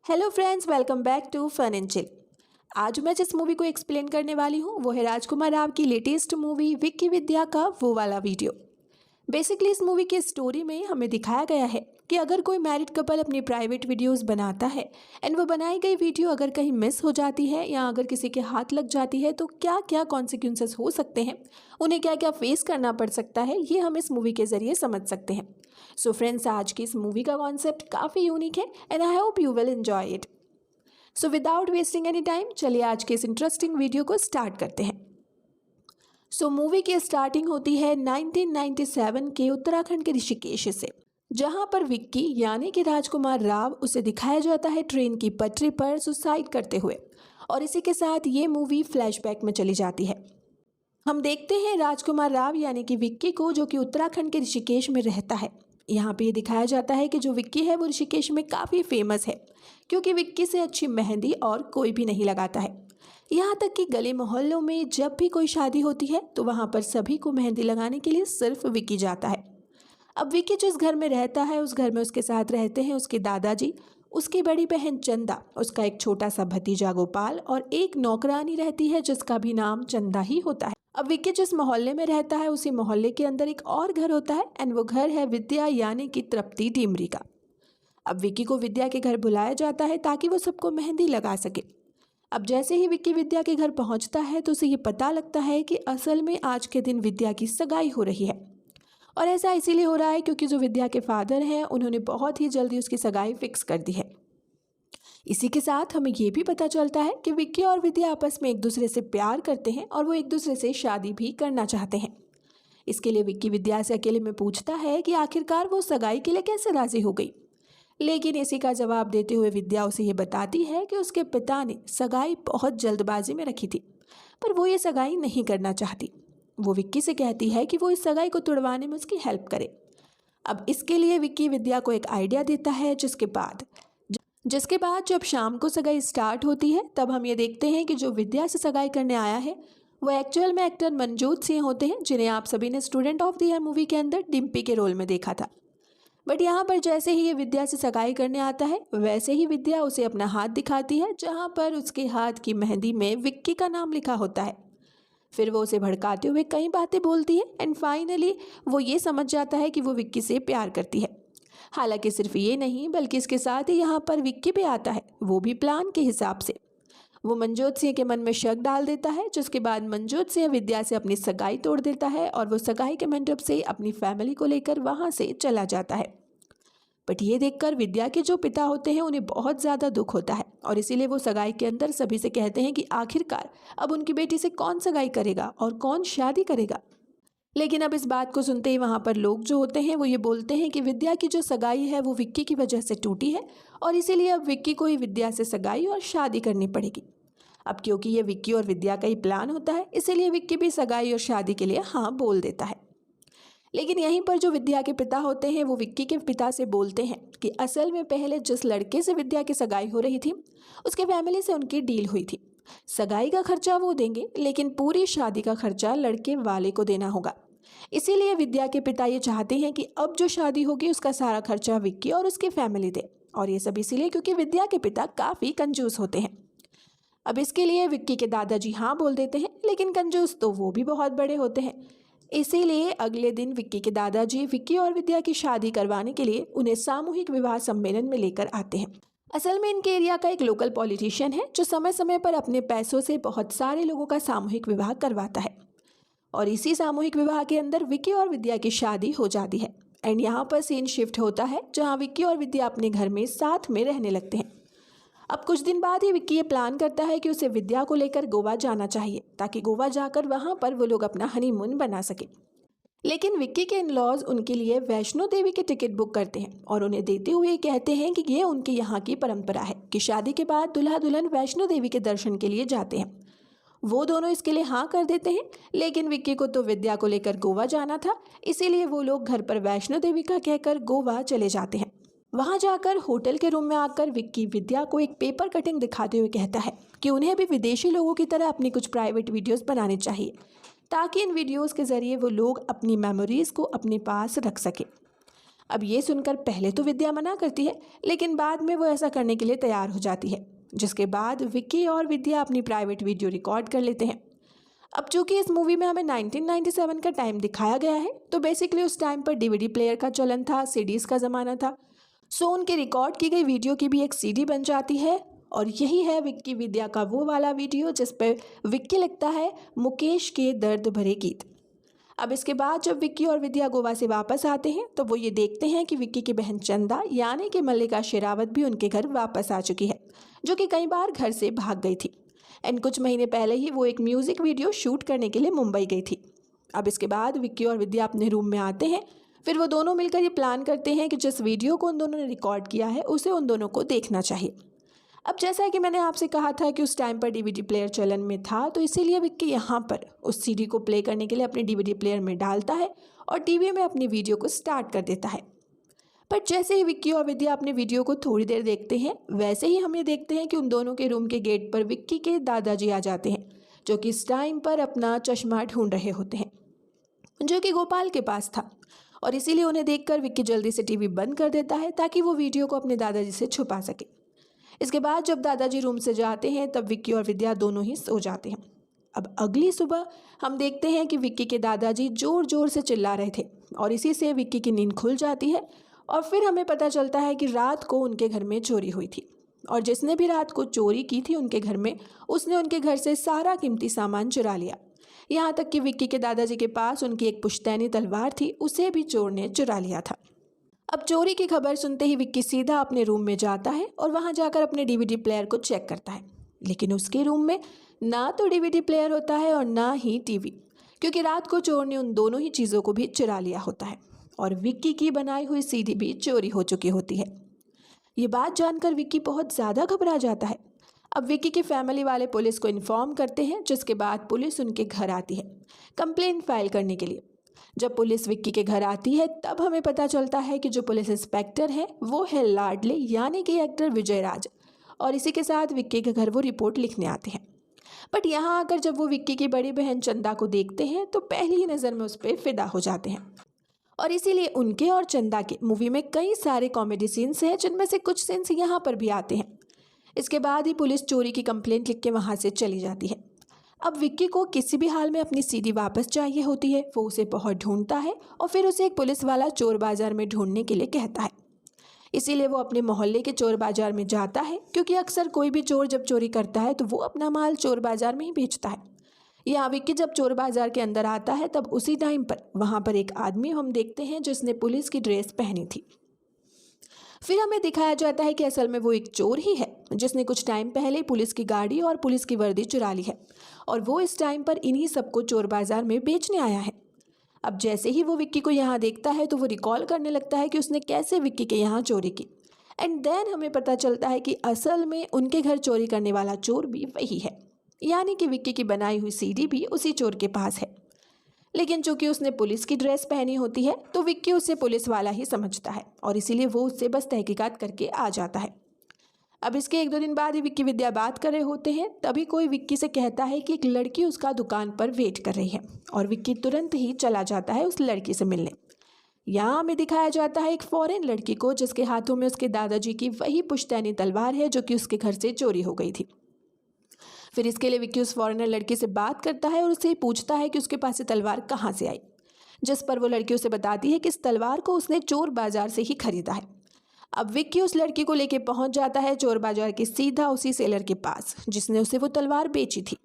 Hello friends, welcome back to fun and chill. आज मैं जिस मूवी को एक्सप्लेन करने वाली हूँ वो है राजकुमार राव की लेटेस्ट मूवी विक्की विद्या का वो वाला वीडियो। बेसिकली इस मूवी की स्टोरी में हमें दिखाया गया है कि अगर कोई मैरिड कपल अपनी प्राइवेट वीडियोस बनाता है एंड वो बनाई गई वीडियो अगर कहीं मिस हो जाती है या अगर किसी के हाथ लग जाती है तो क्या क्या कॉन्सिक्वेंसेस हो सकते हैं, उन्हें क्या क्या फेस करना पड़ सकता है, ये हम इस मूवी के ज़रिए समझ सकते हैं। सो फ्रेंड्स, आज की इस मूवी का कॉन्सेप्ट काफ़ी यूनिक है and I hope you will enjoy it. So without wasting any time, चलिए आज के इस इंटरेस्टिंग वीडियो को स्टार्ट करते हैं। सो मूवी की स्टार्टिंग होती है 1997 के उत्तराखंड के ऋषिकेश से, जहां पर विक्की यानी कि राजकुमार राव उसे दिखाया जाता है ट्रेन की पटरी पर सुसाइड करते हुए, और इसी के साथ ये मूवी फ्लैशबैक में चली जाती है। हम देखते हैं राजकुमार राव यानी कि विक्की को, जो कि उत्तराखंड के ऋषिकेश में रहता है। यहाँ पे ये दिखाया जाता है कि जो विक्की है वो ऋषिकेश में काफ़ी फेमस है, क्योंकि विक्की से अच्छी मेहंदी और कोई भी नहीं लगाता है। यहाँ तक कि गली मोहल्लों में जब भी कोई शादी होती है तो वहाँ पर सभी को मेहंदी लगाने के लिए सिर्फ विक्की जाता है। अब विक्की जिस घर में रहता है उस घर में उसके साथ रहते हैं उसके दादाजी, उसकी बड़ी बहन चंदा, उसका एक छोटा सा भतीजा गोपाल और एक नौकरानी रहती है जिसका भी नाम चंदा ही होता है। अब विक्की जिस मोहल्ले में रहता है उसी मोहल्ले के अंदर एक और घर होता है एंड वो घर है विद्या यानी कि तृप्ति टीमरी का। अब विक्की को विद्या के घर बुलाया जाता है ताकि वो सबको मेहंदी लगा सके। अब जैसे ही विक्की विद्या के घर पहुंचता है तो उसे ये पता लगता है कि असल में आज के दिन विद्या की सगाई हो रही है, और ऐसा इसीलिए हो रहा है क्योंकि जो विद्या के फादर हैं उन्होंने बहुत ही जल्दी उसकी सगाई फिक्स कर दी है। इसी के साथ हमें ये भी पता चलता है कि विक्की और विद्या आपस में एक दूसरे से प्यार करते हैं और वो एक दूसरे से शादी भी करना चाहते हैं। इसके लिए विक्की विद्या से अकेले में पूछता है कि आखिरकार वो सगाई के लिए कैसे राजी हो गई, लेकिन इसी का जवाब देते हुए विद्या उसे ये बताती है कि उसके पिता ने सगाई बहुत जल्दबाजी में रखी थी, पर वो ये सगाई नहीं करना चाहती। वो विक्की से कहती है कि वो इस सगाई को तुड़वाने में उसकी हेल्प करे। अब इसके लिए विक्की विद्या को एक आइडिया देता है, जिसके बाद जब शाम को सगाई स्टार्ट होती है तब हम ये देखते हैं कि जो विद्या से सगाई करने आया है वो एक्चुअल में एक्टर मनजोत सिंह होते हैं, जिन्हें आप सभी ने student of the year movie के अंदर डिम्पी के रोल में देखा था। बट यहाँ पर जैसे ही ये विद्या से सगाई करने आता है वैसे ही विद्या उसे अपना हाथ दिखाती है, जहाँ पर उसके हाथ की मेहंदी में विक्की का नाम लिखा होता है। फिर वो उसे भड़काते हुए कई बातें बोलती है एंड फाइनली वो ये समझ जाता है कि वो विक्की से प्यार करती है। हालांकि सिर्फ ये नहीं बल्कि इसके साथ ही यहाँ पर विक्की भी आता है, वो भी प्लान के हिसाब से। वो मनजोत सिंह के मन में शक डाल देता है, जिसके बाद मनजोत सिंह विद्या से अपनी सगाई तोड़ देता है और वो सगाई के मंडप से अपनी फैमिली को लेकर वहाँ से चला जाता है। बट ये देखकर विद्या के जो पिता होते हैं उन्हें बहुत ज़्यादा दुख होता है, और इसीलिए वो सगाई के अंदर सभी से कहते हैं कि आखिरकार अब उनकी बेटी से कौन सगाई करेगा और कौन शादी करेगा। लेकिन अब इस बात को सुनते ही वहाँ पर लोग जो होते हैं वो ये बोलते हैं कि विद्या की जो सगाई है वो विक्की की वजह से टूटी है, और इसीलिए अब विक्की को ही विद्या से सगाई और शादी करनी पड़ेगी। अब क्योंकि ये विक्की और विद्या का ही प्लान होता है इसीलिए विक्की भी सगाई और शादी के लिए हाँ बोल देता है। लेकिन यहीं पर जो विद्या के पिता होते हैं वो विक्की के पिता से बोलते हैं कि असल में पहले जिस लड़के से विद्या की सगाई हो रही थी उसके फैमिली से उनकी डील हुई थी। सगाई का खर्चा वो देंगे लेकिन पूरी शादी का खर्चा लड़के वाले को देना होगा। इसीलिए विद्या के पिता ये चाहते हैं कि अब जो शादी होगी उसका सारा खर्चा विक्की और उसकी फैमिली दे, और ये सब इसीलिए क्योंकि विद्या के पिता काफ़ी कंजूस होते हैं। अब इसके लिए विक्की के दादाजी हाँ बोल देते हैं, लेकिन कंजूस तो वो भी बहुत बड़े होते हैं। इसीलिए अगले दिन विक्की के दादाजी विक्की और विद्या की शादी करवाने के लिए उन्हें सामूहिक विवाह सम्मेलन में लेकर आते हैं। असल में इनके एरिया का एक लोकल पॉलिटिशियन है जो समय समय पर अपने पैसों से बहुत सारे लोगों का सामूहिक विवाह करवाता है, और इसी सामूहिक विवाह के अंदर विक्की और विद्या की शादी हो जाती है। एंड यहाँ पर सीन शिफ्ट होता है जहाँ विक्की और विद्या अपने घर में साथ में रहने लगते हैं। अब कुछ दिन बाद ही विक्की ये प्लान करता है कि उसे विद्या को लेकर गोवा जाना चाहिए, ताकि गोवा जाकर वहाँ पर वो लोग अपना हनीमून बना सके। लेकिन विक्की के इन लॉज उनके लिए वैष्णो देवी की टिकट बुक करते हैं और उन्हें देते हुए कहते हैं कि ये उनके यहाँ की परंपरा है कि शादी के बाद दुल्हा दुल्हन वैष्णो देवी के दर्शन के लिए जाते हैं। वो दोनों इसके लिए हाँ कर देते हैं, लेकिन विक्की को तो विद्या को लेकर गोवा जाना था, इसीलिए वो लोग घर पर वैष्णो देवी का कहकर गोवा चले जाते हैं। वहाँ जाकर होटल के रूम में आकर विक्की विद्या को एक पेपर कटिंग दिखाते हुए कहता है कि उन्हें भी विदेशी लोगों की तरह अपनी कुछ प्राइवेट वीडियोस बनाने चाहिए, ताकि इन वीडियोस के ज़रिए वो लोग अपनी मेमोरीज़ को अपने पास रख सके। अब ये सुनकर पहले तो विद्या मना करती है, लेकिन बाद में वो ऐसा करने के लिए तैयार हो जाती है, जिसके बाद विक्की और विद्या अपनी प्राइवेट वीडियो रिकॉर्ड कर लेते हैं। अब चूंकि इस मूवी में हमें 1997 का टाइम दिखाया गया है, तो बेसिकली उस टाइम पर डीवीडी प्लेयर का चलन था, सीडीज़ का ज़माना था। सो उनके रिकॉर्ड की गई वीडियो की भी एक सीडी बन जाती है, और यही है विक्की विद्या का वो वाला वीडियो जिस पर विक्की लिखता है मुकेश के दर्द भरे गीत। अब इसके बाद जब विक्की और विद्या गोवा से वापस आते हैं तो वो ये देखते हैं कि विक्की की बहन चंदा यानी कि मल्लिका शेरावत भी उनके घर वापस आ चुकी है, जो कि कई बार घर से भाग गई थी। एंड कुछ महीने पहले ही वो एक म्यूज़िक वीडियो शूट करने के लिए मुंबई गई थी। अब इसके बाद विक्की और विद्या अपने रूम में आते हैं। फिर वो दोनों मिलकर ये प्लान करते हैं कि जिस वीडियो को उन दोनों ने रिकॉर्ड किया है उसे उन दोनों को देखना चाहिए। अब जैसा कि मैंने आपसे कहा था कि उस टाइम पर डीवीडी प्लेयर चलन में था, तो इसीलिए विक्की यहाँ पर उस सीडी को प्ले करने के लिए अपने डीवीडी प्लेयर में डालता है और टीवी में अपनी वीडियो को स्टार्ट कर देता है। पर जैसे ही विक्की और विद्या अपने वीडियो को थोड़ी देर देखते हैं, वैसे ही हम ये देखते हैं कि उन दोनों के रूम के गेट पर विक्की के दादाजी आ जाते हैं, जो कि इस टाइम पर अपना चश्मा ढूंढ रहे होते हैं, जो कि गोपाल के पास था। और इसीलिए उन्हें देखकर विक्की जल्दी से टीवी बंद कर देता है ताकि वो वीडियो को अपने दादाजी से छुपा सके। इसके बाद जब दादाजी रूम से जाते हैं तब विक्की और विद्या दोनों ही सो जाते हैं। अब अगली सुबह हम देखते हैं कि विक्की के दादाजी ज़ोर ज़ोर से चिल्ला रहे थे और इसी से विक्की की नींद खुल जाती है। और फिर हमें पता चलता है कि रात को उनके घर में चोरी हुई थी और जिसने भी रात को चोरी की थी उनके घर में, उसने उनके घर से सारा कीमती सामान चुरा लिया। यहाँ तक कि विक्की के दादाजी के पास उनकी एक पुश्तैनी तलवार थी, उसे भी चोर ने चुरा लिया था। अब चोरी की खबर सुनते ही विक्की सीधा अपने रूम में जाता है और वहाँ जाकर अपने डीवीडी प्लेयर को चेक करता है, लेकिन उसके रूम में ना तो डीवीडी प्लेयर होता है और ना ही टीवी, क्योंकि रात को चोर ने उन दोनों ही चीज़ों को भी चुरा लिया होता है और विक्की की बनाई हुई सीडी भी चोरी हो चुकी होती है। ये बात जानकर विक्की बहुत ज़्यादा घबरा जाता है। अब विक्की की फैमिली वाले पुलिस को इन्फॉर्म करते हैं, जिसके बाद पुलिस उनके घर आती है कंप्लेंट फाइल करने के लिए। जब पुलिस विक्की के घर आती है तब हमें पता चलता है कि जो पुलिस इंस्पेक्टर है वो है लाडले यानी कि एक्टर विजय राज, और इसी के साथ विक्की के घर वो रिपोर्ट लिखने आते हैं। बट यहाँ आकर जब वो विक्की की बड़ी बहन चंदा को देखते हैं तो पहली ही नज़र में उस पर फिदा हो जाते हैं, और इसीलिए उनके और चंदा के मूवी में कई सारे कॉमेडी सीन्स हैं, जिनमें से कुछ सीन्स यहाँ पर भी आते हैं। इसके बाद ही पुलिस चोरी की कंप्लेंट लिख के वहाँ से चली जाती है। अब विक्की को किसी भी हाल में अपनी सीडी वापस चाहिए होती है। वो उसे बहुत ढूंढता है और फिर उसे एक पुलिस वाला चोर बाजार में ढूंढने के लिए कहता है। इसीलिए वो अपने मोहल्ले के चोर बाजार में जाता है, क्योंकि अक्सर कोई भी चोर जब चोरी करता है तो वो अपना माल चोर बाजार में ही बेचता है। यहाँ विक्की जब चोर बाजार के अंदर आता है तब उसी टाइम पर वहाँ पर एक आदमी हम देखते हैं जिसने पुलिस की ड्रेस पहनी थी। फिर हमें दिखाया जाता है कि असल में वो एक चोर ही है जिसने कुछ टाइम पहले पुलिस की गाड़ी और पुलिस की वर्दी चुरा ली है, और वो इस टाइम पर इन्हीं सबको चोर बाजार में बेचने आया है। अब जैसे ही वो विक्की को यहाँ देखता है तो वो रिकॉल करने लगता है कि उसने कैसे विक्की के यहाँ चोरी की। एंड देन हमें पता चलता है कि असल में उनके घर चोरी करने वाला चोर भी वही है, यानी कि विक्की की बनाई हुई सीडी भी उसी चोर के पास है। लेकिन चूंकि उसने पुलिस की ड्रेस पहनी होती है तो विक्की उसे पुलिस वाला ही समझता है और इसीलिए वो उससे बस तहकीकात करके आ जाता है। अब इसके 1-2 दिन बाद ही विक्की विद्या बात कर रहे होते हैं, तभी कोई विक्की से कहता है कि एक लड़की उसका दुकान पर वेट कर रही है, और विक्की तुरंत ही चला जाता है उस लड़की से मिलने। यहाँ हमें दिखाया जाता है एक फॉरेन लड़की को जिसके हाथों में उसके दादाजी की वही पुश्तैनी तलवार है जो कि उसके घर से चोरी हो गई थी। फिर इसके लिए विक्की उस फॉरेनर लड़की से बात करता है और उससे पूछता है कि उसके पास ये तलवार कहाँ से आई, जिस पर वो लड़की उसे बताती है कि इस तलवार को उसने चोर बाजार से ही खरीदा है। अब विक्की उस लड़की को लेके पहुंच जाता है चोर बाजार के सीधा उसी सेलर के पास जिसने उसे वो तलवार बेची थी।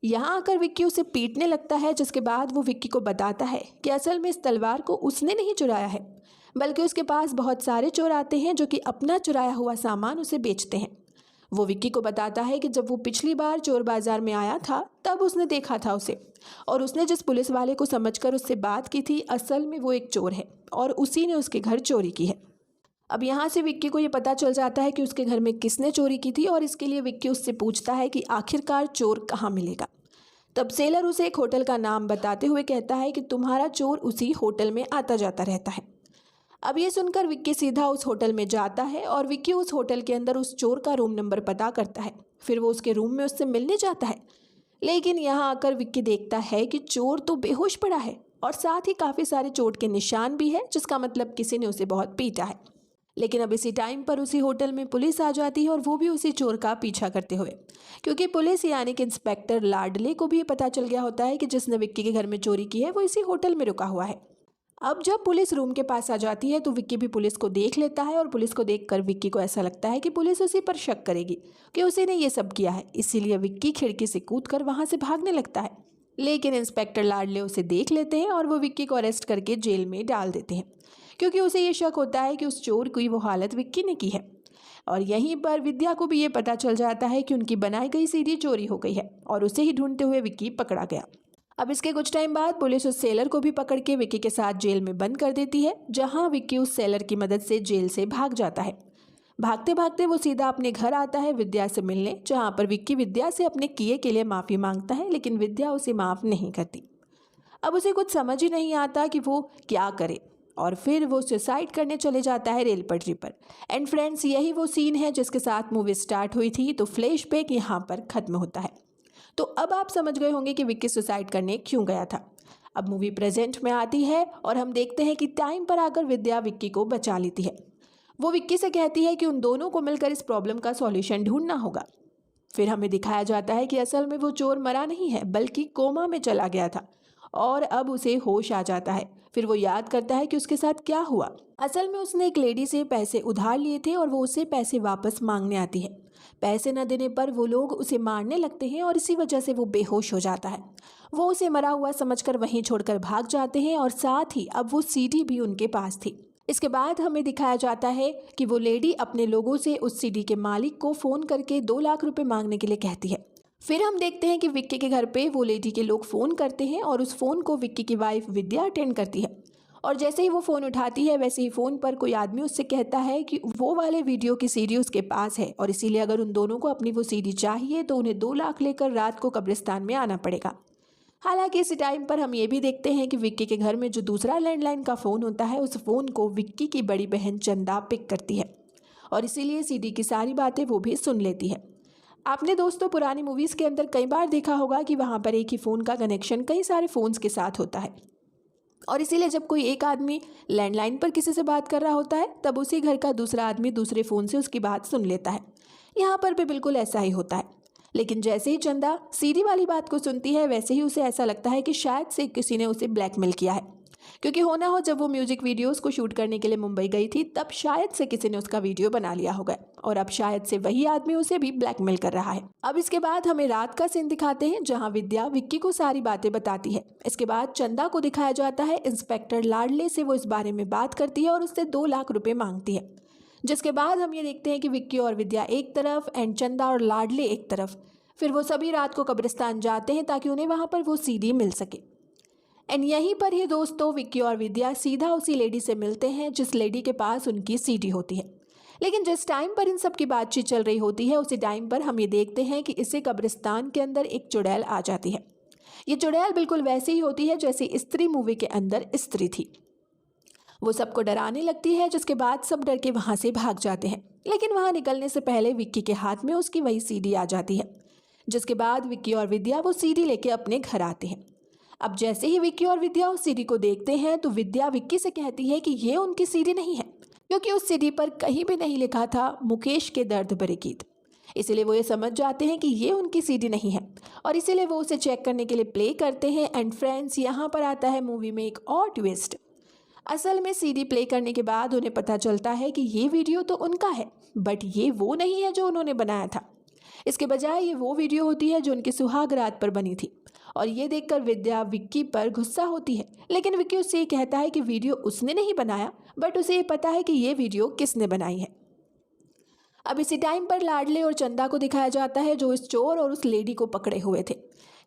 यहाँ आकर विक्की उसे पीटने लगता है, जिसके बाद वो विक्की को बताता है कि असल में इस तलवार को उसने नहीं चुराया है, बल्कि उसके पास बहुत सारे चोर आते हैं जो कि अपना चुराया हुआ सामान उसे बेचते हैं। वो विक्की को बताता है कि जब वो पिछली बार चोर बाजार में आया था तब उसने देखा था उसे, और उसने जिस पुलिस वाले को समझकर उससे बात की थी असल में वो एक चोर है और उसी ने उसके घर चोरी की है। अब यहाँ से विक्की को ये पता चल जाता है कि उसके घर में किसने चोरी की थी, और इसके लिए विक्की उससे पूछता है कि आखिरकार चोर कहाँ मिलेगा। तब सेलर उसे एक होटल का नाम बताते हुए कहता है कि तुम्हारा चोर उसी होटल में आता जाता रहता है। अब ये सुनकर विक्की सीधा उस होटल में जाता है और विक्की उस होटल के अंदर उस चोर का रूम नंबर पता करता है। फिर वो उसके रूम में उससे मिलने जाता है, लेकिन यहाँ आकर विक्की देखता है कि चोर तो बेहोश पड़ा है और साथ ही काफ़ी सारे चोट के निशान भी है, जिसका मतलब किसी ने उसे बहुत पीटा है। लेकिन अब इसी टाइम पर उसी होटल में पुलिस आ जाती है और वो भी उसी चोर का पीछा करते हुए, क्योंकि पुलिस यानी कि इंस्पेक्टर लाडले को भी ये पता चल गया होता है कि जिसने विक्की के घर में चोरी की है वो इसी होटल में रुका हुआ है। अब जब पुलिस रूम के पास आ जाती है तो विक्की भी पुलिस को देख लेता है और पुलिस को देखकर विक्की को ऐसा लगता है कि पुलिस उसी पर शक करेगी कि उसी ने ये सब किया है, इसीलिए विक्की खिड़की से कूदकर वहां से भागने लगता है। लेकिन इंस्पेक्टर लाडले उसे देख लेते हैं और वो विक्की को अरेस्ट करके जेल में डाल देते हैं, क्योंकि उसे ये शक होता है कि उस चोर की वो हालत विक्की ने की है। और यहीं पर विद्या को भी ये पता चल जाता है कि उनकी बनाई गई सीडी चोरी हो गई है और उसे ही ढूंढते हुए विक्की पकड़ा गया। अब इसके कुछ टाइम बाद पुलिस उस सेलर को भी पकड़ के विक्की के साथ जेल में बंद कर देती है, जहां विक्की उस सेलर की मदद से जेल से भाग जाता है। भागते भागते वो सीधा अपने घर आता है विद्या से मिलने, जहां पर विक्की विद्या से अपने किए के लिए माफ़ी मांगता है, लेकिन विद्या उसे माफ़ नहीं करती। अब उसे कुछ समझ ही नहीं आता कि वो क्या करे और फिर वो सुसाइड करने चले जाता है रेल पटरी पर। एंड फ्रेंड्स, यही वो सीन है जिसके साथ मूवी स्टार्ट हुई थी, तो फ्लैशबैक यहाँ पर ख़त्म होता है। तो अब आप समझ गए होंगे कि विक्की सुसाइड करने क्यों गया था। अब मूवी प्रेजेंट में आती है और हम देखते हैं कि टाइम पर आकर विद्या विक्की को बचा लेती है। वो विक्की से कहती है कि उन दोनों को मिलकर इस प्रॉब्लम का सॉल्यूशन ढूंढना होगा। फिर हमें दिखाया जाता है कि असल में वो चोर मरा नहीं है, बल्कि कोमा में चला गया था और अब उसे होश आ जाता है। फिर वो याद करता है कि उसके साथ क्या हुआ। असल में उसने एक लेडी से पैसे उधार लिए थे और वो उसे पैसे वापस मांगने आती है। पैसे न देने पर वो लोग उसे मारने लगते हैं और इसी वजह से वो बेहोश हो जाता है। वो उसे मरा हुआ समझकर वहीं छोड़कर भाग जाते हैं और साथ ही अब वो सीडी भी उनके पास थी। इसके बाद हमें दिखाया जाता है कि वो लेडी अपने लोगों से उस सीडी के मालिक को फ़ोन करके 2 लाख रुपए मांगने के लिए कहती है। फिर हम देखते हैं कि विक्की के घर पे वो लेडी के लोग फ़ोन करते हैं और उस फ़ोन को विक्की की वाइफ विद्या अटेंड करती है। और जैसे ही वो फ़ोन उठाती है वैसे ही फ़ोन पर कोई आदमी उससे कहता है कि वो वाले वीडियो की सीडी उसके पास है और इसीलिए अगर उन दोनों को अपनी वो सीडी चाहिए तो उन्हें 2 लाख लेकर रात को कब्रिस्तान में आना पड़ेगा। हालांकि इसी टाइम पर हम ये भी देखते हैं कि विक्की के घर में जो दूसरा लैंडलाइन का फ़ोन होता है, उस फ़ोन को विक्की की बड़ी बहन चंदा पिक करती है और इसीलिए सीडी की सारी बातें वो भी सुन लेती है। आपने दोस्तों पुरानी मूवीज़ के अंदर कई बार देखा होगा कि वहाँ पर एक ही फ़ोन का कनेक्शन कई सारे फ़ोन्स के साथ होता है और इसीलिए जब कोई एक आदमी लैंडलाइन पर किसी से बात कर रहा होता है तब उसी घर का दूसरा आदमी दूसरे फ़ोन से उसकी बात सुन लेता है। यहाँ पर भी बिल्कुल ऐसा ही होता है। लेकिन जैसे ही चंदा सीडी वाली बात को सुनती है वैसे ही उसे ऐसा लगता है कि शायद से किसी ने उसे ब्लैकमेल किया है, क्योंकि होना हो जब वो म्यूजिक वीडियोस को शूट करने के लिए मुंबई गई थी तब शायद से किसी ने उसका वीडियो बना लिया होगा और अब शायद से वही आदमी उसे भी ब्लैकमेल कर रहा है। अब इसके बाद हमें रात का सीन दिखाते हैं जहां विद्या विक्की को सारी बातें बताती है। इसके बाद चंदा को दिखाया जाता है इंस्पेक्टर लाडले से वो इस बारे में बात करती है और उससे 2 लाख रुपए मांगती है। जिसके बाद हम ये देखते हैं कि विक्की और विद्या एक तरफ एंड चंदा और लाडले एक तरफ। फिर वो सभी रात को कब्रिस्तान जाते हैं ताकि उन्हें वहाँ पर वो सीडी मिल सके। एंड यहीं पर ही दोस्तों विक्की और विद्या सीधा उसी लेडी से मिलते हैं जिस लेडी के पास उनकी सीडी होती है। लेकिन जिस टाइम पर इन सब की बातचीत चल रही होती है उसी टाइम पर हम ये देखते हैं कि इसे कब्रिस्तान के अंदर एक चुड़ैल आ जाती है। ये चुड़ैल बिल्कुल वैसी ही होती है जैसे स्त्री मूवी के अंदर स्त्री थी। वो सबको डराने लगती है, जिसके बाद सब डर के वहाँ से भाग जाते हैं। लेकिन वहाँ निकलने से पहले विक्की के हाथ में उसकी वही सीडी आ जाती है, जिसके बाद विक्की और विद्या वो सीडी लेके अपने घर आते हैं। अब जैसे ही विक्की और विद्या उस सीडी को देखते हैं तो विद्या विक्की से कहती है कि ये उनकी सीडी नहीं है, क्योंकि उस सीडी पर कहीं भी नहीं लिखा था मुकेश के दर्द भरे गीत। इसीलिए वो ये समझ जाते हैं कि ये उनकी सीडी नहीं है और इसीलिए वो उसे चेक करने के लिए प्ले करते हैं। एंड फ्रेंड्स, यहाँ पर आता है मूवी में एक और ट्विस्ट। असल में सीडी प्ले करने के बाद उन्हें पता चलता है कि ये वीडियो तो उनका है, बट ये वो नहीं है जो उन्होंने बनाया था। इसके बजाय ये वो वीडियो होती है जो उनकी सुहाग रात पर बनी थी। और ये देखकर विद्या विक्की पर गुस्सा होती है, लेकिन विक्की उससे ये कहता है कि वीडियो उसने नहीं बनाया, बट उसे ये पता है कि ये वीडियो किसने बनाई है। अब इसी टाइम पर लाडले और चंदा को दिखाया जाता है जो इस चोर और उस लेडी को पकड़े हुए थे।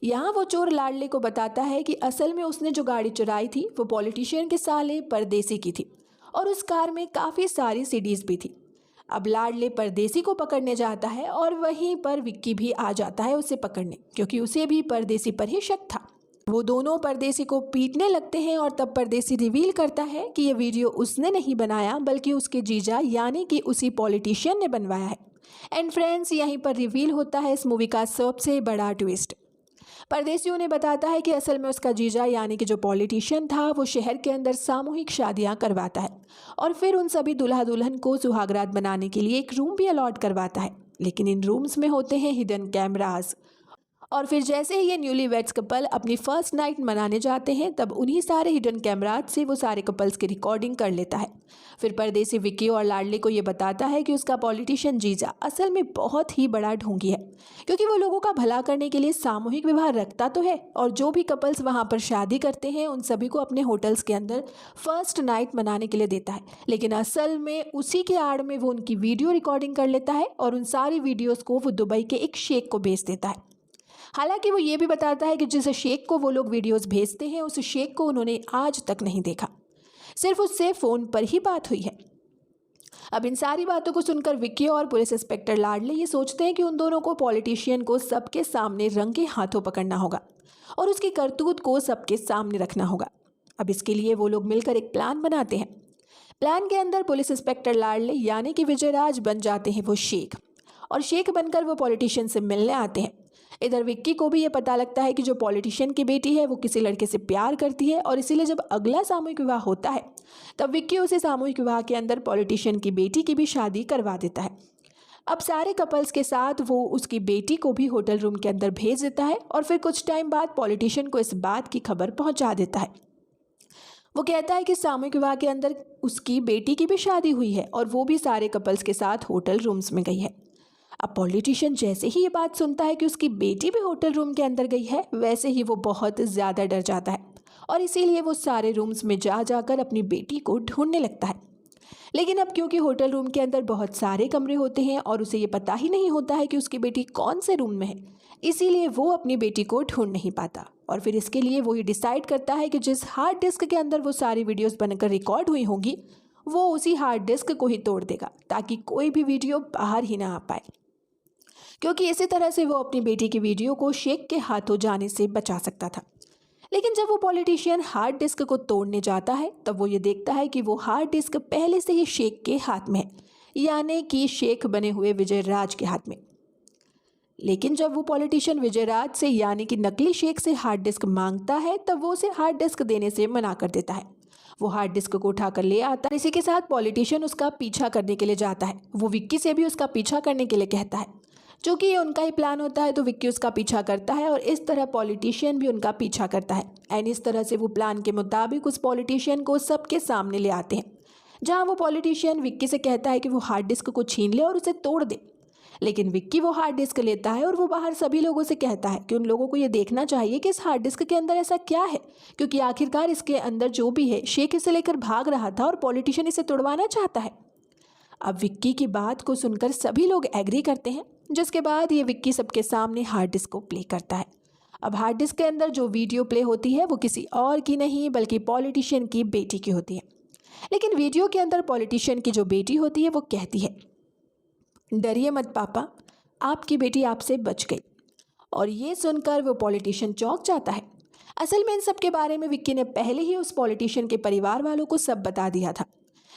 यहाँ वो चोर लाडले को बताता है कि असल में उसने जो गाड़ी चुराई थी वो पॉलिटिशियन के साले परदेसी की थी और उस कार में काफ़ी सारी सीडीज भी थी। अब लाडले परदेसी को पकड़ने जाता है और वहीं पर विक्की भी आ जाता है उसे पकड़ने, क्योंकि उसे भी परदेसी पर ही शक था। वो दोनों परदेसी को पीटने लगते हैं और तब परदेसी रिवील करता है कि ये वीडियो उसने नहीं बनाया बल्कि उसके जीजा यानी कि उसी पॉलिटिशियन ने बनवाया है। एंड फ्रेंड्स, यहीं पर रिवील होता है इस मूवी का सबसे बड़ा ट्विस्ट। परदेसी उन्हें बताता है कि असल में उसका जीजा यानी कि जो पॉलिटिशियन था वो शहर के अंदर सामूहिक शादियां करवाता है और फिर उन सभी दूल्हा दुल्हन को सुहागरात बनाने के लिए एक रूम भी अलॉट करवाता है। लेकिन इन रूम्स में होते हैं हिडन कैमरास। और फिर जैसे ही ये न्यूली वेड्स कपल अपनी फर्स्ट नाइट मनाने जाते हैं तब उन्हीं सारे हिडन कैमराज से वो सारे कपल्स की रिकॉर्डिंग कर लेता है। फिर परदेसी विक्की और लाडली को ये बताता है कि उसका पॉलिटिशियन जीजा असल में बहुत ही बड़ा ढोंगी है, क्योंकि वो लोगों का भला करने के लिए सामूहिक विवाह रखता तो है और जो भी कपल्स वहाँ पर शादी करते हैं उन सभी को अपने होटल्स के अंदर फर्स्ट नाइट मनाने के लिए देता है। लेकिन असल में उसी के आड़ में वो उनकी वीडियो रिकॉर्डिंग कर लेता है और उन सारी वीडियोज़ को वो दुबई के एक शेख को भेज देता है। हालांकि वो ये भी बताता है कि जिस शेख को वो लोग वीडियोस भेजते हैं उस शेख को उन्होंने आज तक नहीं देखा, सिर्फ उससे फ़ोन पर ही बात हुई है। अब इन सारी बातों को सुनकर विक्की और पुलिस इंस्पेक्टर लाडले ये सोचते हैं कि उन दोनों को पॉलिटिशियन को सबके सामने रंगे हाथों पकड़ना होगा और उसकी करतूत को सबके सामने रखना होगा। अब इसके लिए वो लोग मिलकर एक प्लान बनाते हैं। प्लान के अंदर पुलिस इंस्पेक्टर लाडले यानी कि विजयराज बन जाते हैं वो शेख और शेख बनकर वो पॉलिटिशियन से मिलने आते हैं। इधर विक्की को भी ये पता लगता है कि जो पॉलिटिशियन की बेटी है वो किसी लड़के से प्यार करती है और इसीलिए जब अगला सामूहिक विवाह होता है तब विक्की उसे सामूहिक विवाह के अंदर पॉलिटिशियन की बेटी की भी शादी करवा देता है। अब सारे कपल्स के साथ वो उसकी बेटी को भी होटल रूम के अंदर भेज देता है और फिर कुछ टाइम बाद पॉलिटिशियन को इस बात की खबर पहुंचा देता है। वो कहता है कि सामूहिक विवाह के अंदर उसकी बेटी की भी शादी हुई है और वो भी सारे कपल्स के साथ होटल रूम्स में गई है। अब पॉलिटिशियन जैसे ही ये बात सुनता है कि उसकी बेटी भी होटल रूम के अंदर गई है वैसे ही वो बहुत ज़्यादा डर जाता है और इसीलिए वो सारे रूम्स में जा जाकर अपनी बेटी को ढूंढने लगता है। लेकिन अब क्योंकि होटल रूम के अंदर बहुत सारे कमरे होते हैं और उसे ये पता ही नहीं होता है कि उसकी बेटी कौन से रूम में है, इसीलिए वो अपनी बेटी को ढूंढ नहीं पाता और फिर इसके लिए वो ये डिसाइड करता है कि जिस हार्ड डिस्क के अंदर वो सारी वीडियोज़ बनकर रिकॉर्ड हुई होंगी वो उसी हार्ड डिस्क को ही तोड़ देगा ताकि कोई भी वीडियो बाहर ही ना आ पाए, क्योंकि इसी तरह से वो अपनी बेटी की वीडियो को शेख के हाथों जाने से बचा सकता था। लेकिन जब वो पॉलिटिशियन हार्ड डिस्क को तोड़ने जाता है तब वो ये देखता है कि वो हार्ड डिस्क पहले से ही शेख के हाथ में है, यानी कि शेख बने हुए विजयराज के हाथ में। लेकिन जब वो पॉलिटिशियन विजयराज से यानी कि नकली शेख से हार्ड डिस्क मांगता है तब वो उसे हार्ड डिस्क देने से मना कर देता है। वो हार्ड डिस्क को उठाकर ले आता है। इसी के साथ पॉलिटिशियन उसका पीछा करने के लिए जाता है। वो विक्की से भी उसका पीछा करने के लिए कहता है। चूँकि ये उनका ही प्लान होता है तो विक्की उसका पीछा करता है और इस तरह पॉलिटिशियन भी उनका पीछा करता है एंड इस तरह से वो प्लान के मुताबिक उस पॉलिटिशियन को सबके सामने ले आते हैं, जहाँ वो पॉलिटिशियन विक्की से कहता है कि वो हार्ड डिस्क को छीन ले और उसे तोड़ दे। लेकिन विक्की वो हार्ड डिस्क लेता है और वो बाहर सभी लोगों से कहता है कि उन लोगों को ये देखना चाहिए कि इस हार्ड डिस्क के अंदर ऐसा क्या है, क्योंकि आखिरकार इसके अंदर जो भी है शेख इसे लेकर भाग रहा था और पॉलिटिशियन इसे तोड़वाना चाहता है। अब विक्की की बात को सुनकर सभी लोग एग्री करते हैं, जिसके बाद ये विक्की सबके सामने हार्ड डिस्क को प्ले करता है। अब हार्ड डिस्क के अंदर जो वीडियो प्ले होती है वो किसी और की नहीं बल्कि पॉलिटिशियन की बेटी की होती है। लेकिन वीडियो के अंदर पॉलिटिशियन की जो बेटी होती है वो कहती है, डरिए मत पापा, आपकी बेटी आपसे बच गई। और ये सुनकर वो पॉलिटिशियन चौंक जाता है। असल में इन सब के बारे में विक्की ने पहले ही उस पॉलिटिशियन के परिवार वालों को सब बता दिया था।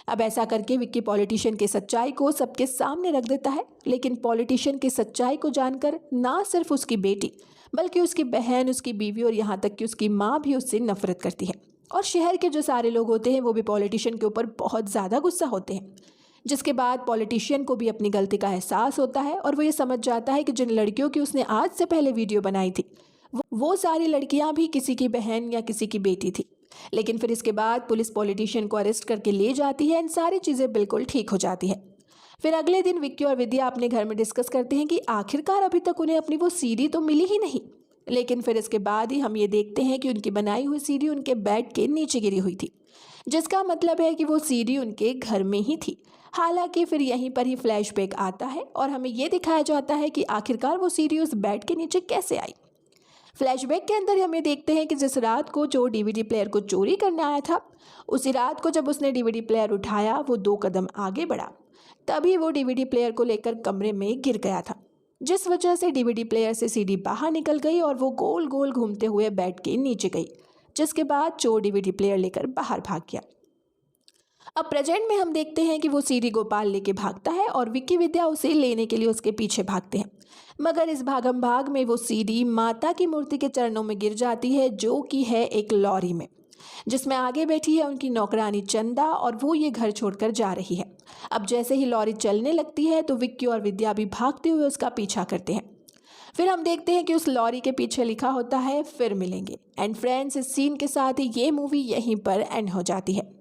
अब ऐसा करके विक्की पॉलिटिशियन की सच्चाई को सबके सामने रख देता है। लेकिन पॉलिटिशियन की सच्चाई को जानकर ना सिर्फ उसकी बेटी बल्कि उसकी बहन, उसकी बीवी और यहाँ तक कि उसकी माँ भी उससे नफरत करती है। और शहर के जो सारे लोग होते हैं वो भी पॉलिटिशियन के ऊपर बहुत ज़्यादा गुस्सा होते हैं। जिसके बाद पॉलिटिशियन को भी अपनी गलती का एहसास होता है और वो ये समझ जाता है कि जिन लड़कियों की उसने आज से पहले वीडियो बनाई थी वो सारी लड़कियां भी किसी की बहन या किसी की बेटी थी। लेकिन फिर इसके बाद पुलिस पॉलिटिशियन को अरेस्ट करके ले जाती है। इन सारी चीज़ें बिल्कुल ठीक हो जाती है। फिर अगले दिन विक्की और विद्या अपने घर में डिस्कस करते हैं कि आखिरकार अभी तक उन्हें अपनी वो सीडी तो मिली ही नहीं। लेकिन फिर इसके बाद ही हम ये देखते हैं कि उनकी बनाई हुई सीडी उनके बेड के नीचे गिरी हुई थी, जिसका मतलब है कि वो सीडी उनके घर में ही थी। हालांकि फिर यहीं पर ही फ्लैशबैक आता है और हमें ये दिखाया जाता है कि आखिरकार वो सीडी उस बेड के नीचे कैसे आई। फ्लैशबैक के अंदर हमें देखते हैं कि जिस रात को जो डीवीडी प्लेयर को चोरी करने आया था उसी रात को जब उसने डीवीडी प्लेयर उठाया वो 2 कदम आगे बढ़ा, तभी वो डीवीडी प्लेयर को लेकर कमरे में गिर गया था, जिस वजह से डीवीडी प्लेयर से सीडी बाहर निकल गई और वो गोल गोल घूमते हुए बेड के नीचे गई, जिसके बाद चोर डीवीडी प्लेयर लेकर बाहर भाग गया। अब प्रेजेंट में हम देखते हैं कि वो सीडी गोपाल लेके भागता है और विक्की विद्या उसे लेने के लिए उसके पीछे भागते हैं। मगर इस भागम भाग में वो सीडी माता की मूर्ति के चरणों में गिर जाती है, जो कि है एक लॉरी में, जिसमें आगे बैठी है उनकी नौकरानी चंदा और वो ये घर छोड़कर जा रही है। अब जैसे ही लॉरी चलने लगती है तो विक्की और विद्या भी भागते हुए उसका पीछा करते हैं। फिर हम देखते हैं कि उस लॉरी के पीछे लिखा होता है फिर मिलेंगे। एंड फ्रेंड्स, इस सीन के साथ ही ये मूवी यहीं पर एंड हो जाती है।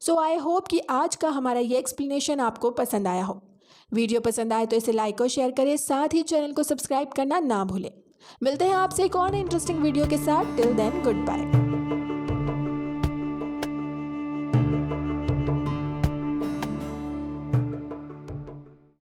सो आई होप कि आज का हमारा ये एक्सप्लेनेशन आपको पसंद आया हो। वीडियो पसंद आए तो इसे लाइक और शेयर करें, साथ ही चैनल को सब्सक्राइब करना ना भूलें। मिलते हैं आपसे एक और इंटरेस्टिंग वीडियो के साथ। Till then, good bye.